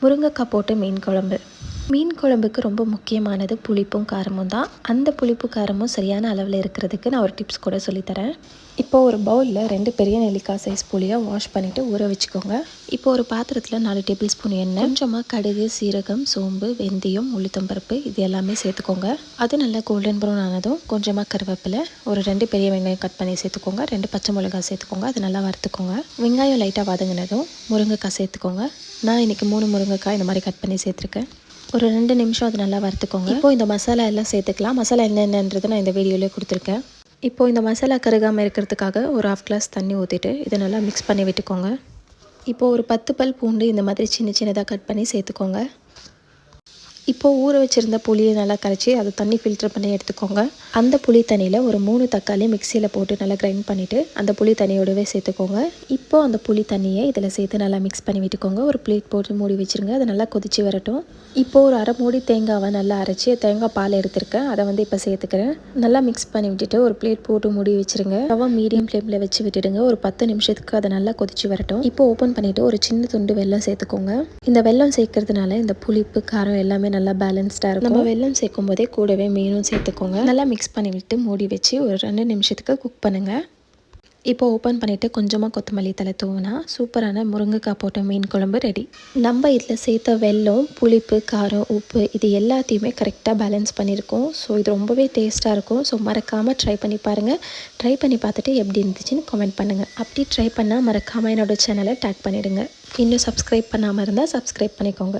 முருங்கைக்காய் போட்டு மீன் குழம்பு. மீன் குழம்புக்கு ரொம்ப முக்கியமானது புளிப்பும் காரமும் தான். அந்த புளிப்பு காரமும் சரியான அளவில் இருக்கிறதுக்கு நான் ஒரு டிப்ஸ் கூட சொல்லித்தரேன். இப்போது ஒரு பவுலில் 2 பெரிய நெல்லிக்காய் சைஸ் புளியை வாஷ் பண்ணிவிட்டு ஊற வச்சுக்கோங்க. இப்போ ஒரு பாத்திரத்தில் 4 டேபிள் ஸ்பூன் எண்ணெய், கொஞ்சமாக கடுகு, சீரகம், சோம்பு, வெந்தயம், உளுத்தம்பருப்பு இது எல்லாமே சேர்த்துக்கோங்க. அது நல்லா கோல்டன் ப்ரௌன் ஆனதும் கொஞ்சமாக கருவேப்பிலை, ஒரு 2 பெரிய வெங்காயம் கட் பண்ணி சேர்த்துக்கோங்க, 2 பச்சை மிளகாய் சேர்த்துக்கோங்க. அது நல்லா வறுத்துக்கோங்க. வெங்காயம் லைட்டாக வதங்கினதும் முருங்கைக்காய் சேர்த்துக்கோங்க. நான் இன்றைக்கி 3 முருங்கைக்காய் இந்த மாதிரி கட் பண்ணி சேர்த்துருக்கேன். ஒரு 2 நிமிஷம் அது நல்லா வறுத்துக்கோங்க. இப்போது இந்த மசாலா எல்லாம் சேர்த்துக்கலாம். மசாலா என்னென்னன்றது நான் இந்த வீடியோவிலே கொடுத்துருக்கேன். இப்போது இந்த மசாலா கருகாமல் இருக்கிறதுக்காக ஒரு 1/2 கிளாஸ் தண்ணி ஊற்றிட்டு இதை நல்லா மிக்ஸ் பண்ணி விட்டுக்கோங்க. இப்போது ஒரு 10 பல் பூண்டு இந்த மாதிரி சின்ன சின்னதாக கட் பண்ணி சேர்த்துக்கோங்க. இப்போது ஊற வச்சுருந்த புளியை நல்லா கரைச்சி அதை தண்ணி ஃபில்டர் பண்ணி எடுத்துக்கோங்க. அந்த புளி தண்ணியில் ஒரு 3 தக்காளி மிக்சியில் போட்டு நல்லா கிரைண்ட் பண்ணிவிட்டு அந்த புளி தண்ணியோடவே சேர்த்துக்கோங்க. இப்போது அந்த புளி தண்ணியை இதில் சேர்த்து நல்லா மிக்ஸ் பண்ணி விட்டுக்கோங்க. ஒரு பிளேட் போட்டு மூடி வச்சுருங்க. அதை நல்லா கொதித்து வரட்டும். இப்போது ஒரு அரை மூடி தேங்காவை நல்லா அரைச்சி தேங்காய் பால் எடுத்துருக்கேன். அதை இப்போ சேர்த்துக்கிறேன். நல்லா மிக்ஸ் பண்ணி விட்டுட்டு ஒரு பிளேட் போட்டு மூடி வச்சுருங்க. ஸ்டவ்வை மீடியம் ஃப்ளேமில் வச்சு விட்டுடுங்க. ஒரு 10 நிமிஷத்துக்கு அதை நல்லா கொதித்து வரட்டும். இப்போ ஓப்பன் பண்ணிவிட்டு ஒரு சின்ன துண்டு வெல்லம் சேர்த்துக்கோங்க. இந்த வெல்லம் சேர்க்கறதுனால இந்த புளிப்பு காரம் எல்லாமே நல்லா பேலன்ஸ்டாக இருக்கும். நம்ம வெல்லம் சேர்க்கும் போதே கூடவே மீனும் சேர்த்துக்கோங்க. நல்லா மிக்ஸ் பண்ணி விட்டு மூடி வச்சு ஒரு 2 நிமிஷத்துக்கு குக் பண்ணுங்கள். இப்போ ஓப்பன் பண்ணிவிட்டு கொஞ்சமாக கொத்தமல்லி தலை தூவினா சூப்பரான முருங்கைக்காய் போட்ட மீன் குழம்பு ரெடி. நம்ம இதில் சேர்த்த வெல்லம், புளிப்பு, காரம், உப்பு இது எல்லாத்தையுமே கரெக்டாக பேலன்ஸ் பண்ணியிருக்கோம். ஸோ இது ரொம்பவே டேஸ்ட்டாக இருக்கும். ஸோ மறக்காமல் ட்ரை பண்ணி பாருங்கள். ட்ரை பண்ணி பார்த்துட்டு எப்படி இருந்துச்சுன்னு கமெண்ட் பண்ணுங்கள். அப்படி ட்ரை பண்ணால் மறக்காமல் என்னோடய சேனலை டேக் பண்ணிவிடுங்க. இன்னும் சப்ஸ்கிரைப் பண்ணாமல் இருந்தால் சப்ஸ்கிரைப் பண்ணிக்கோங்க.